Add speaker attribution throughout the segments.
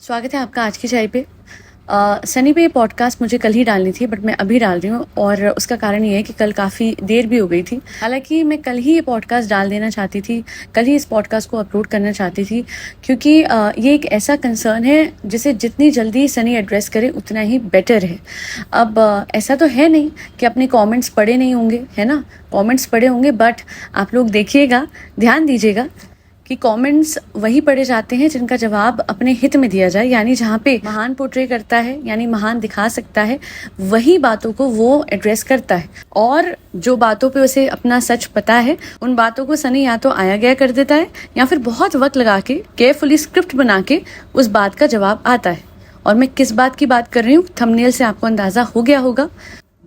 Speaker 1: स्वागत है आपका आज की चाय पे। सनी पे ये पॉडकास्ट मुझे कल ही डालनी थी, बट मैं अभी डाल रही हूँ और उसका कारण ये है कि कल काफ़ी देर भी हो गई थी। हालांकि मैं कल ही ये पॉडकास्ट डाल देना चाहती थी, कल ही इस पॉडकास्ट को अपलोड करना चाहती थी, क्योंकि ये एक ऐसा कंसर्न है जिसे जितनी जल्दी सनी एड्रेस करे उतना ही बेटर है। अब ऐसा तो है नहीं कि अपने कॉमेंट्स पढ़े नहीं होंगे, है ना, कॉमेंट्स पढ़े होंगे, बट आप लोग देखिएगा, ध्यान दीजिएगा कि कमेंट्स वही पढ़े जाते हैं जिनका जवाब अपने हित में दिया जाए, यानी जहाँ पे महान पोर्ट्रे करता है, यानी महान दिखा सकता है, वही बातों को वो एड्रेस करता है। और जो बातों पे उसे अपना सच पता है, उन बातों को सनी या तो आया गया कर देता है या फिर बहुत वक्त लगा के केयरफुली स्क्रिप्ट बना के उस बात का जवाब आता है। और मैं किस बात की बात कर रही हूँ, थंबनेल से आपको अंदाजा हो गया होगा।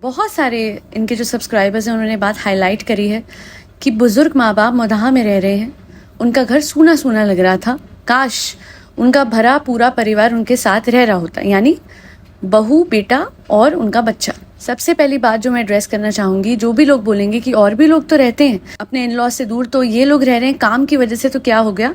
Speaker 1: बहुत सारे इनके जो सब्सक्राइबर्स हैं उन्होंने बात हाईलाइट करी है कि बुजुर्ग माँ बाप मदाह में रह रहे हैं, उनका घर सूना सूना लग रहा था, काश उनका भरा पूरा परिवार उनके साथ रह रहा होता, यानी बहू, बेटा और उनका बच्चा। सबसे पहली बात जो मैं एड्रेस करना चाहूंगी, जो भी लोग बोलेंगे कि और भी लोग तो रहते हैं अपने इन लॉ से दूर, तो ये लोग रह रहे हैं काम की वजह से, तो क्या हो गया,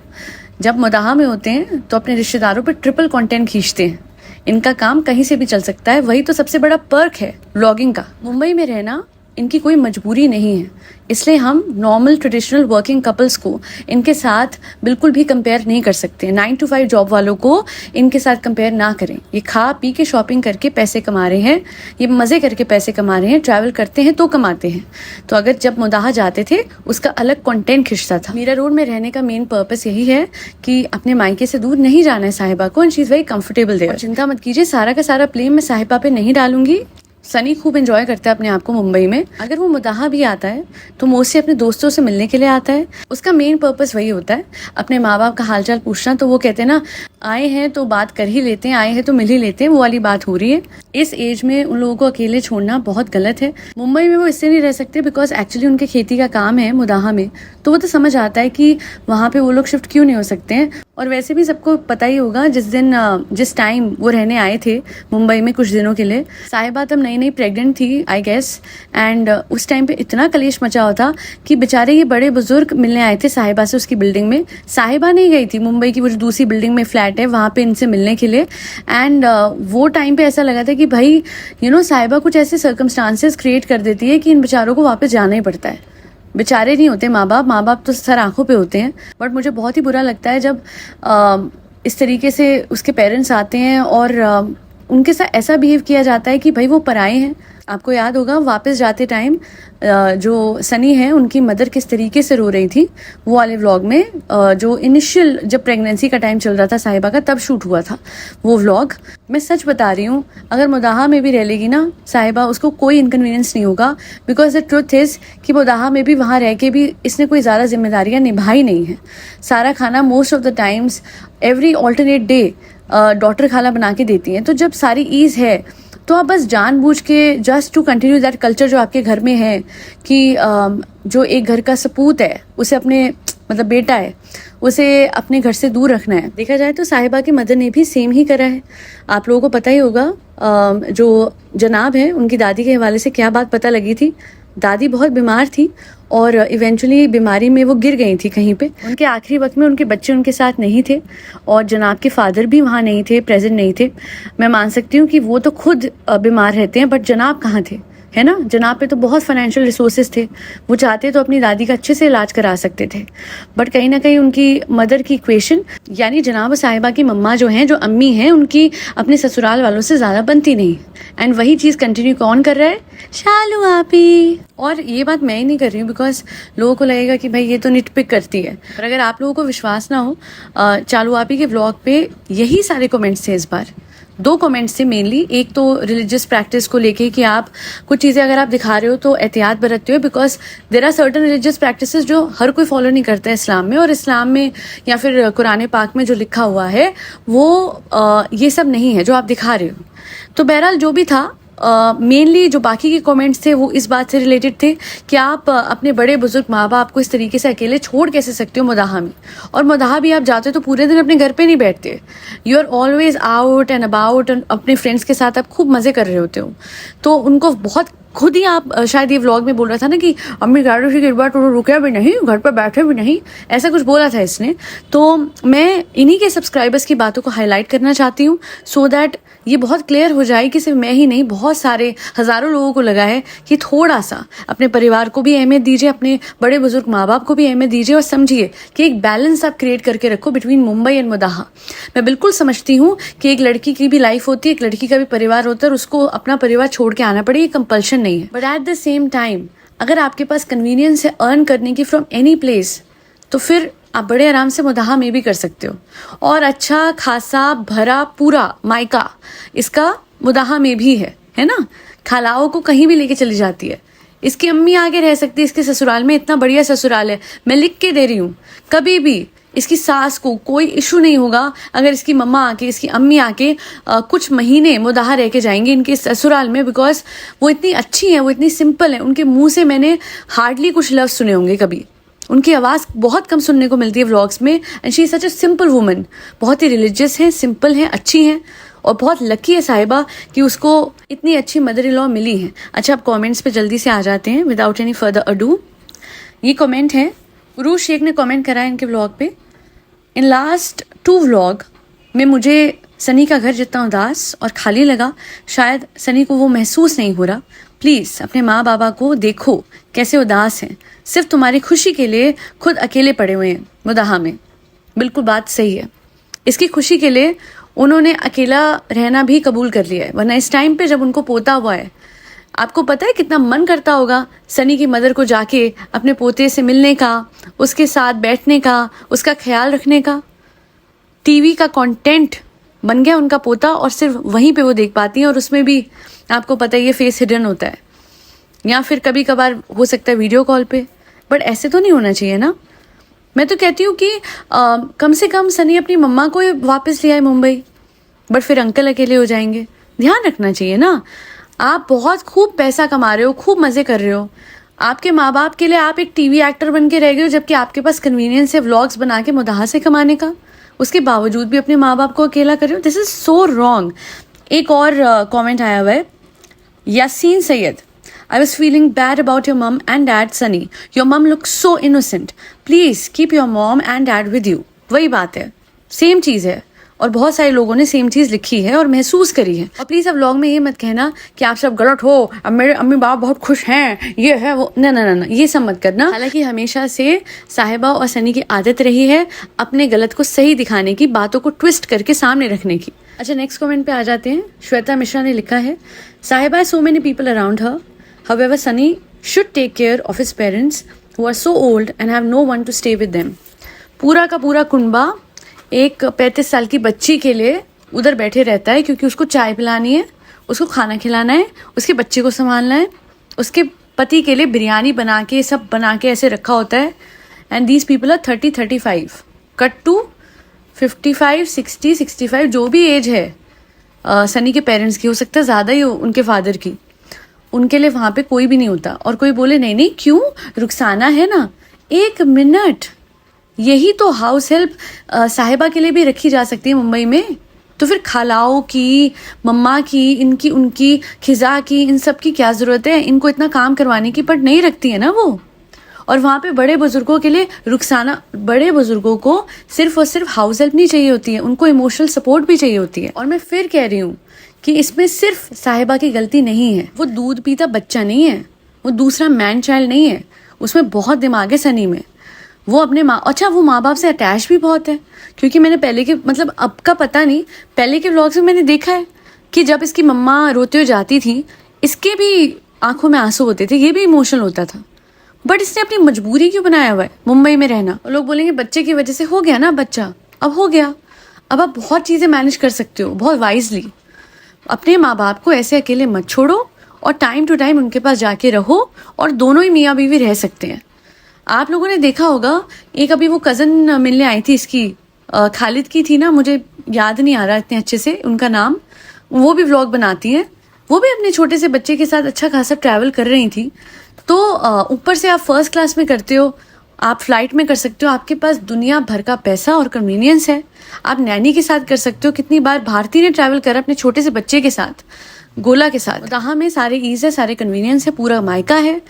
Speaker 1: जब मदाह में होते हैं तो अपने रिश्तेदारों पर ट्रिपल कंटेंट खींचते हैं। इनका काम कहीं से भी चल सकता है, वही तो सबसे बड़ा पर्क है व्लॉगिंग का। मुंबई में रहना इनकी कोई मजबूरी नहीं है, इसलिए हम नॉर्मल ट्रेडिशनल वर्किंग कपल्स को इनके साथ बिल्कुल भी कंपेयर नहीं कर सकते। 9 to 5 जॉब वालों को इनके साथ कंपेयर ना करें। ये खा पी के शॉपिंग करके पैसे कमा रहे हैं, ये मज़े करके पैसे कमा रहे हैं, ट्रैवल करते हैं तो कमाते हैं। तो अगर जब मुदाह जाते थे उसका अलग कंटेंट खिंचता था। मीरा रोड में रहने का मेन पर्पस यही है कि अपने मायके से दूर नहीं जाना है साहिबा को, and she is very comfortable there. चिंता मत कीजिए, सारा का सारा ब्लेम मैं साहिबा पे नहीं डालूंगी। सनी खूब एंजॉय करता है अपने आप को मुंबई में। अगर वो मुदाह भी आता है तो मोस्टली अपने दोस्तों से मिलने के लिए आता है। उसका मेन पर्पस वही होता है, अपने माँ बाप का हालचाल पूछना। तो वो कहते हैं ना, आए हैं तो बात कर ही लेते हैं, आए हैं तो मिल ही लेते हैं, वो वाली बात हो रही है। इस एज में उन लोगों को अकेले छोड़ना बहुत गलत है। मुंबई में वो इससे नहीं रह सकते बिकॉज एक्चुअली उनके खेती का काम है मुदाह में, तो वो तो समझ आता है कि वहाँ पे वो लोग शिफ्ट क्यों नहीं हो सकते हैं। और वैसे भी सबको पता ही होगा, जिस टाइम वो रहने आए थे मुंबई में कुछ दिनों के लिए, साहिबा तब नई नई प्रेग्नेंट थी आई गेस, एंड उस टाइम पे इतना कलेश मचा हुआ था कि बेचारे ये बड़े बुजुर्ग मिलने आए थे साहिबा से उसकी बिल्डिंग में। साहिबा नहीं गई थी मुंबई की वो जो दूसरी बिल्डिंग में फ्लैट है वहाँ पे इनसे मिलने के लिए। एंड वो टाइम पे ऐसा लगा था कि भाई साहिबा कुछ ऐसे सर्कमस्टांसेस क्रिएट कर देती है कि इन बेचारों को वापस जाना ही पड़ता है। बेचारे नहीं होते माँ बाप तो सर आंखों पे होते हैं। बट मुझे बहुत ही बुरा लगता है जब इस तरीके से उसके पेरेंट्स आते हैं और उनके साथ ऐसा बिहेव किया जाता है कि भाई वो पराए हैं। आपको याद होगा वापस जाते टाइम जो सनी है उनकी मदर किस तरीके से रो रही थी, वो वाले व्लॉग में, जो इनिशियल जब प्रेगनेंसी का टाइम चल रहा था साहिबा का, तब शूट हुआ था वो व्लॉग। मैं सच बता रही हूँ, अगर मुदाहा में भी रह लेगी ना साहिबा, उसको कोई इनकन्वीनियंस नहीं होगा, बिकॉज द ट्रुथ इज कि मुदाहा में भी वहाँ रह के भी इसने कोई ज़्यादा जिम्मेदारियाँ निभाई नहीं है। सारा खाना most of the times every alternate day daughter खाना बना के देती हैं। तो जब सारी ईज़ है तो आप बस जानबूझ के just to continue that culture जो आपके घर में है कि जो एक घर का सपूत है उसे अपने मतलब बेटा है उसे अपने घर से दूर रखना है। देखा जाए तो साहिबा की मदर ने भी सेम ही करा है। आप लोगों को पता ही होगा जो जनाब है उनकी दादी के हवाले से क्या बात पता लगी थी। दादी बहुत बीमार थी और इवेंचुअली बीमारी में वो गिर गई थी कहीं पे। उनके आखिरी वक्त में उनके बच्चे उनके साथ नहीं थे और जनाब के फादर भी वहाँ नहीं थे, प्रेजेंट नहीं थे। मैं मान सकती हूँ कि वो तो खुद बीमार रहते हैं, बट जनाब कहाँ थे, है ना। जनाब पे तो बहुत फाइनेंशियल रिसोर्सेज थे, वो चाहते तो अपनी दादी का अच्छे से इलाज करा सकते थे, बट कहीं ना कहीं उनकी मदर की इक्वेशन यानी जनाब साहिबा की मम्मा जो हैं, जो अम्मी हैं, उनकी अपने ससुराल वालों से ज़्यादा बनती नहीं। एंड वही चीज़ कंटिन्यू कौन कर रहा है, शालू आपी। और ये बात मैं ही नहीं कर रही हूँ बिकॉज लोगों को लगेगा कि भाई ये तो निटपिक करती है, पर अगर आप लोगों को विश्वास ना हो, चालू आपी के व्लॉग पे यही सारे कमेंट्स थे। इस बार 2 कमेंट्स थे मेनली। एक तो रिलीजियस प्रैक्टिस को लेके कि आप कुछ चीज़ें अगर आप दिखा रहे हो तो एहतियात बरतते हो, because there are certain religious practices जो हर कोई फॉलो नहीं करता है इस्लाम में, और इस्लाम में या फिर कुरान पाक में जो लिखा हुआ है वो ये सब नहीं है जो आप दिखा रहे हो। तो बहरहाल जो भी था, मेनली जो बाकी के कमेंट्स थे वो इस बात से रिलेटेड थे कि आप अपने बड़े बुजुर्ग माँ बाप को इस तरीके से अकेले छोड़ कैसे सकते हो मुदाहा में। और मुदाहा भी आप जाते हो तो पूरे दिन अपने घर पे नहीं बैठते, you are always out and about, अपने फ्रेंड्स के साथ आप खूब मज़े कर रहे होते हो। तो उनको बहुत खुद ही आप शायद ये व्लॉग में बोल रहा था ना कि अम्मी कह रही थी कि एक बार तो रुके भी नहीं, घर पर बैठे भी नहीं, ऐसा कुछ बोला था इसने। तो मैं इन्हीं के सब्सक्राइबर्स की बातों को हाईलाइट करना चाहती हूँ सो दैट ये बहुत क्लियर हो जाए कि सिर्फ मैं ही नहीं, बहुत सारे हज़ारों लोगों को लगा है कि थोड़ा सा अपने परिवार को भी अहमियत दीजिए, अपने बड़े बुजुर्ग माँ बाप को भी अहमियत दीजिए और समझिए कि एक बैलेंस आप क्रिएट करके रखो बिटवीन मुंबई एंड मुदाहा। मैं बिल्कुल समझती हूँ कि एक लड़की की भी लाइफ होती है, एक लड़की का भी परिवार होता है और उसको अपना परिवार छोड़ के आना पड़े, ये कंपल्शन नहीं है। But at the same time अगर आपके पास कन्वीनियंस है अर्न करने की फ्रॉम एनी प्लेस, तो फिर आप बड़े आराम से मुदाहा में भी कर सकते हो। और अच्छा खासा भरा पूरा मायका इसका मुदाहा में भी है ना। खालाओं को कहीं भी लेके चली जाती है, इसकी अम्मी आगे रह सकती है, इसके ससुराल में इतना बढ़िया ससुराल है, मैं लिख के दे रही हूँ। कभी भी इसकी सास को कोई इशू नहीं होगा अगर इसकी मम्मा आके, इसकी अम्मी आके कुछ महीने मुदाहा रह के जाएंगे इनके ससुराल में, बिकॉज वो इतनी अच्छी है, वो इतनी सिंपल है। उनके मुंह से मैंने हार्डली कुछ लफ्ज सुने होंगे कभी, उनकी आवाज़ बहुत कम सुनने को मिलती है व्लॉग्स में। And she is such a simple woman, बहुत ही रिलीजियस हैं, सिंपल हैं, अच्छी हैं और बहुत लकी है साहिबा कि उसको इतनी अच्छी मदर इन लॉ मिली है। अच्छा, अब कमेंट्स पे जल्दी से आ जाते हैं विदाउट एनी फर्दर अडू। ये कमेंट है, उरूज शेख ने कमेंट करा है इनके व्लॉग पे। इन लास्ट 2 व्लॉग में मुझे सनी का घर जितना उदास और खाली लगा, शायद सनी को वो महसूस नहीं हो रहा। प्लीज़ अपने माँ बाबा को देखो कैसे उदास हैं, सिर्फ तुम्हारी खुशी के लिए खुद अकेले पड़े हुए हैं मुदाहा में। बिल्कुल बात सही है, इसकी खुशी के लिए उन्होंने अकेला रहना भी कबूल कर लिया है, वरना इस टाइम पे जब उनको पोता हुआ है, आपको पता है कितना मन करता होगा सनी की मदर को जाके अपने पोते से मिलने का, उसके साथ बैठने का, उसका ख्याल रखने का। टीवी का कंटेंट बन गया उनका पोता और सिर्फ वहीं पे वो देख पाती हैं, और उसमें भी आपको पता है ये फेस हिडन होता है, या फिर कभी कभार हो सकता है वीडियो कॉल पे। बट ऐसे तो नहीं होना चाहिए ना। मैं तो कहती हूँ कि कम से कम सनी अपनी मम्मा को वापस ले आए मुंबई, बट फिर अंकल अकेले हो जाएंगे। ध्यान रखना चाहिए ना। आप बहुत खूब पैसा कमा रहे हो, खूब मज़े कर रहे हो, आपके माँ बाप के लिए आप एक टीवी एक्टर बन के रह गए हो, जबकि आपके पास कन्वीनियंस है व्लॉग्स बना के मुदाहा से कमाने का। उसके बावजूद भी अपने माँ बाप को अकेला कर रहे हो। This is so wrong. एक और कमेंट आया हुआ है, Yasin Syed, I was feeling bad about your mom and dad, Sunny. Your mom looks so innocent. Please keep your mom and dad with you. वही बात है, सेम चीज़ है, और बहुत सारे लोगों ने सेम चीज़ लिखी है और महसूस करी है। और प्लीज़ अब व्लॉग में ये मत कहना कि आप सब गलत हो, अब मेरे अम्मी बाबा बहुत खुश हैं, ये है वो, ना ना ना ना, ये सब मत करना। हालांकि हमेशा से साहिबा और सनी की आदत रही है अपने गलत को सही दिखाने की, बातों को ट्विस्ट करके सामने रखने की। अच्छा, नेक्स्ट कमेंट पे आ जाते हैं। श्वेता मिश्रा ने लिखा है, साहिबा so many people around her. However, Sunny should take care of his parents who are so old and have no one to stay with them. पूरा का पूरा कुनबा एक 35 साल की बच्ची के लिए उधर बैठे रहता है, क्योंकि उसको चाय पिलानी है, उसको खाना खिलाना है, उसके बच्चे को संभालना है, उसके पति के लिए बिरयानी बना के, सब बना के ऐसे रखा होता है। And these people are 30-35 cut to 55-60-65, जो भी एज है सनी के पेरेंट्स की, हो सकता है ज़्यादा ही हो उनके फादर की, उनके लिए वहाँ पे कोई भी नहीं होता। और कोई बोले नहीं नहीं क्यों, रुखसाना है ना, 1 मिनट, यही तो हाउस हेल्प साहिबा के लिए भी रखी जा सकती है मुंबई में। तो फिर खालाओं की, मम्मा की, इनकी, उनकी, खिजा की, इन सब की क्या ज़रूरत है इनको इतना काम करवाने की? बट नहीं रखती है ना वो। और वहाँ पे बड़े बुजुर्गों के लिए रुखसाना, बड़े बुजुर्गों को सिर्फ और सिर्फ हाउस हेल्प नहीं चाहिए होती है, उनको इमोशनल सपोर्ट भी चाहिए होती है। और मैं फिर कह रही हूँ कि इसमें सिर्फ साहिबा की गलती नहीं है, वो दूध पीता बच्चा नहीं है, वो दूसरा मैन चाइल्ड नहीं है, उसमें बहुत दिमाग है सनी में। वो अपने अच्छा वो माँ बाप से अटैच भी बहुत है, क्योंकि मैंने पहले के, मतलब अब का पता नहीं, पहले के व्लॉग्स में मैंने देखा है कि जब इसकी मम्मा रोते हुए जाती थी, इसके भी आंखों में आंसू होते थे, ये भी इमोशनल होता था। बट इसने अपनी मजबूरी क्यों बनाया हुआ है मुंबई में रहना? लोग बोलेंगे बच्चे की वजह से हो गया ना बच्चा, अब हो गया, अब आप बहुत चीज़ें मैनेज कर सकते हो बहुत वाइजली। अपने माँ बाप को ऐसे अकेले मत छोड़ो और टाइम टू टाइम उनके पास जाके रहो, और दोनों ही मियाँ बीवी रह सकते हैं। आप लोगों ने देखा होगा, एक अभी वो कज़न मिलने आई थी इसकी, खालिद की थी ना, मुझे याद नहीं आ रहा इतने अच्छे से उनका नाम, वो भी व्लॉग बनाती है, वो भी अपने छोटे से बच्चे के साथ अच्छा खासा ट्रैवल कर रही थी। तो ऊपर से आप फर्स्ट क्लास में करते हो, आप फ्लाइट में कर सकते हो, आपके पास दुनिया भर का पैसा और कन्वीनियंस है, आप नैनी के साथ कर सकते हो। कितनी बार भारती ने ट्रैवल करा अपने छोटे से बच्चे के साथ, गोला के साथ। मुदाहा में सारे ईज है, सारे कन्वीनियंस है, पूरा मायका है,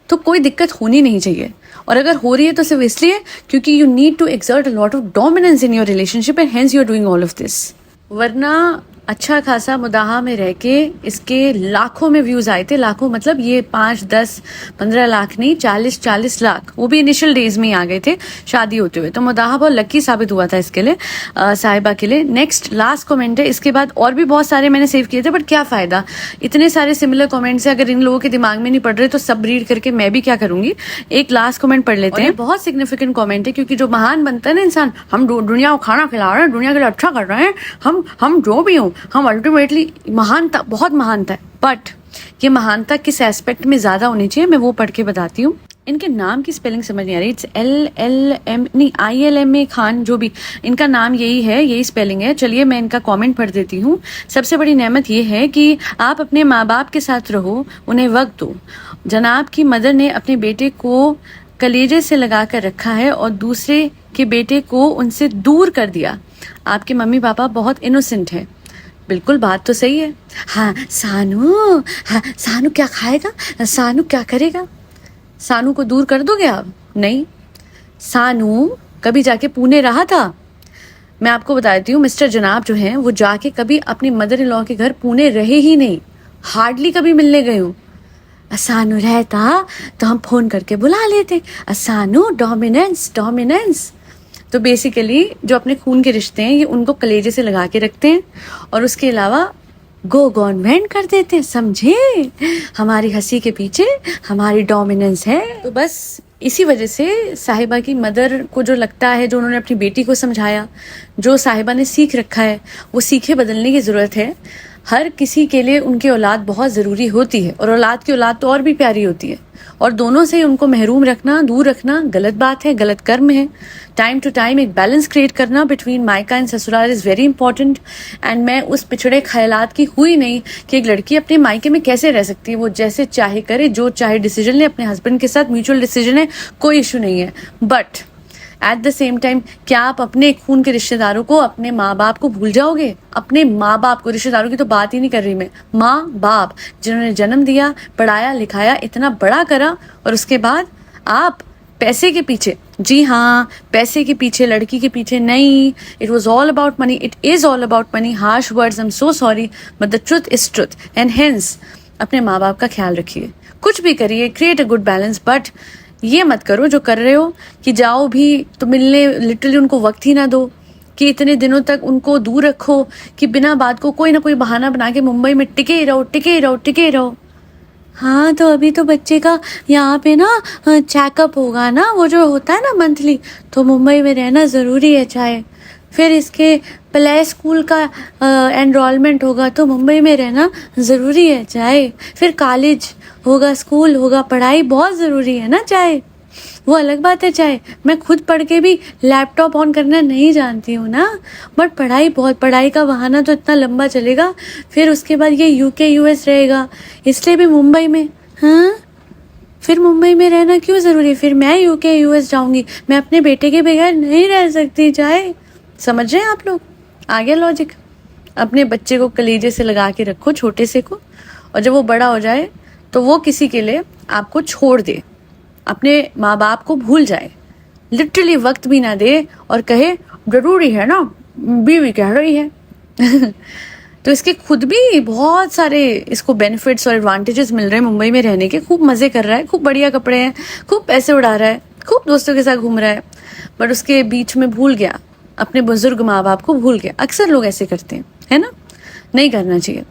Speaker 1: तो कोई दिक्कत होनी नहीं चाहिए। और अगर हो रही है तो सिर्फ इसलिए क्योंकि you need to exert a lot of dominance in your relationship and hence you are doing all of this. वरना अच्छा खासा मुदाहा में रह के इसके लाखों में व्यूज आए थे, लाखों मतलब ये 5, 10, 15 लाख नहीं, 40 लाख, वो भी इनिशियल डेज में ही आ गए थे शादी होते हुए। तो मुदाहा बहुत लकी साबित हुआ था इसके लिए, साहिबा के लिए। नेक्स्ट लास्ट कमेंट है, इसके बाद और भी बहुत सारे मैंने सेव किए थे, बट क्या फायदा, इतने सारे सिमिलर कमेंट्स है, अगर इन लोगों के दिमाग में नहीं पड़ रहे तो सब रीड करके मैं भी क्या करूंगी। एक लास्ट कमेंट पढ़ लेते हैं, बहुत सिग्निफिकेंट कमेंट है, क्योंकि जो महान बनता है ना इंसान, हम दुनिया को खाना खिला रहे हैं, दुनिया के लिए अच्छा कर रहे हैं, हम जो भी हों, हम अल्टीमेटली महानता, बहुत महानता है। बट ये महानता किस एस्पेक्ट में ज्यादा होनी चाहिए, मैं वो पढ़ के बताती हूँ। इनके नाम की स्पेलिंग समझ नहीं आ रही, इट्स LLM नहीं ILMA खान, जो भी इनका नाम यही है, यही स्पेलिंग है। चलिए मैं इनका कमेंट पढ़ देती हूँ। सबसे बड़ी नेमत ये है कि आप अपने माँ बाप के साथ रहो, उन्हें वक्त दो। जनाब की मदर ने अपने बेटे को कलेजे से लगा कर रखा है और दूसरे के बेटे को उनसे दूर कर दिया। आपके मम्मी पापा बहुत इनोसेंट है। बिल्कुल, बात तो सही है। हाँ सानू क्या खाएगा, सानू क्या करेगा, सानू को दूर कर दोगे आप? नहीं, सानू कभी जाके पुणे रहा था। मैं आपको बताती हूँ, मिस्टर जनाब जो हैं वो जाके कभी अपनी मदर इन लॉ के घर पुणे रहे ही नहीं, हार्डली कभी मिलने गए हूँ। सानू रहता तो हम फोन करके बुला लेते। सानू डोमिनेंस। तो बेसिकली जो अपने खून के रिश्ते हैं ये उनको कलेजे से लगा के रखते हैं और उसके अलावा गो गवर्नमेंट कर देते हैं, समझे? हमारी हंसी के पीछे हमारी डोमिनेंस है। तो बस इसी वजह से साहिबा की मदर को जो लगता है, जो उन्होंने अपनी बेटी को समझाया, जो साहिबा ने सीख रखा है, वो सीखे बदलने की ज़रूरत है। हर किसी के लिए उनकी औलाद बहुत ज़रूरी होती है और औलाद की औलाद तो और भी प्यारी होती है, और दोनों से उनको महरूम रखना, दूर रखना गलत बात है, गलत कर्म है। टाइम टू टाइम एक बैलेंस क्रिएट करना बिटवीन मायका एंड ससुराल इज़ वेरी इंपॉर्टेंट। एंड मैं उस पिछड़े ख्यालात की हुई नहीं कि एक लड़की अपने मायके में कैसे रह सकती है, वो जैसे चाहे करे, जो चाहे डिसीजन ले, अपने हस्बैंड के साथ म्यूचुअल डिसीजन है, कोई इशू नहीं है। But at the same time क्या आप अपने खून के रिश्तेदारों को, अपने माँ बाप को भूल जाओगे? अपने माँ बाप को, रिश्तेदारों की तो बात ही नहीं कर रही मैं, माँ बाप जिन्होंने जन्म दिया, पढ़ाया लिखाया, इतना बड़ा करा, और उसके बाद आप पैसे के पीछे, जी हाँ पैसे के पीछे, लड़की के पीछे नहीं। It was all about money, it is all about money. Harsh words, I am so sorry, but the truth is truth. And hence अपने माँ बाप का ख्याल रखिए, कुछ भी करिए, create a good balance. But ये मत करो जो कर रहे हो कि जाओ भी तो मिलने, लिटरली उनको वक्त ही ना दो, कि इतने दिनों तक उनको दूर रखो कि बिना बात को कोई ना कोई बहाना बना के मुंबई में टिके ही रहो। हाँ तो अभी तो बच्चे का यहाँ पे ना चेकअप होगा ना, वो जो होता है ना मंथली, तो मुंबई में रहना ज़रूरी है। चाहे फिर इसके प्ले स्कूल का एनरोलमेंट होगा तो मुंबई में रहना ज़रूरी है। चाहे फिर कॉलेज होगा, स्कूल होगा, पढ़ाई बहुत ज़रूरी है ना। चाहे वो अलग बात है, चाहे मैं खुद पढ़ के भी लैपटॉप ऑन करना नहीं जानती हूँ ना, बट पढ़ाई का बहाना तो इतना लंबा चलेगा, फिर उसके बाद ये UK US रहेगा, इसलिए भी मुंबई में। हाँ फिर मुंबई में रहना क्यों ज़रूरी है? फिर मैं UK US जाऊँगी, मैं अपने बेटे के बगैर नहीं रह सकती। चाहे समझ रहे हैं आप लोग? आ गया लॉजिक? अपने बच्चे को कलीजे से लगा के रखो, छोटे से को, और जब वो बड़ा हो जाए तो वो किसी के लिए आपको छोड़ दे, अपने माँ बाप को भूल जाए, लिटरली वक्त भी ना दे और कहे जरूरी है ना, बीवी कह रही है। तो इसके खुद भी बहुत सारे इसको बेनिफिट्स और एडवांटेजेस मिल रहे हैं मुंबई में रहने के। खूब मज़े कर रहा है, खूब बढ़िया कपड़े हैं, खूब पैसे उड़ा रहा है, खूब दोस्तों के साथ घूम रहा है, बट उसके बीच में भूल गया, अपने बुजुर्ग माँ बाप को भूल गया। अक्सर लोग ऐसे करते हैं, है ना? नहीं करना चाहिए,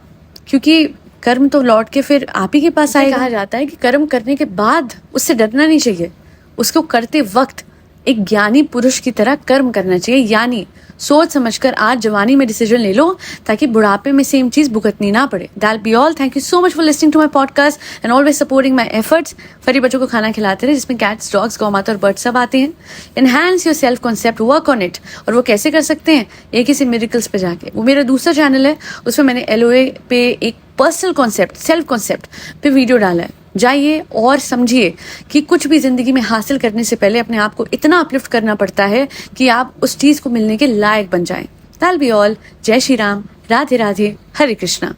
Speaker 1: क्योंकि कर्म तो लौट के फिर आप ही के पास आएगा। कहा जाता है कि कर्म करने के बाद उससे डरना नहीं चाहिए, उसको करते वक्त एक ज्ञानी पुरुष की तरह कर्म करना चाहिए। यानी सोच समझकर आज जवानी में डिसीजन ले लो ताकि बुढ़ापे में सेम चीज भुगतनी ना पड़े। That be all. Thank you so much for listening to my podcast and always supporting my efforts. फरी बच्चों को खाना खिलाते रहे जिसमें कैट्स, डॉग्स, गौ माता और बर्ड्स सब आते हैं। Enhance your self concept, work on it. और वो कैसे कर सकते हैं? एक ही से मिरेकल्स पे जाके। वो मेरा दूसरा चैनल है, उसमें मैंने LOA पे एक पर्सनल कॉन्सेप्ट, सेल्फ कॉन्सेप्ट पे वीडियो डाला है। जाइए और समझिए कि कुछ भी जिंदगी में हासिल करने से पहले अपने आप को इतना अपलिफ्ट करना पड़ता है कि आप उस चीज को मिलने के लायक बन जाएं। दैट्'ll बी ऑल। जय श्री राम, राधे राधे, हरे कृष्णा।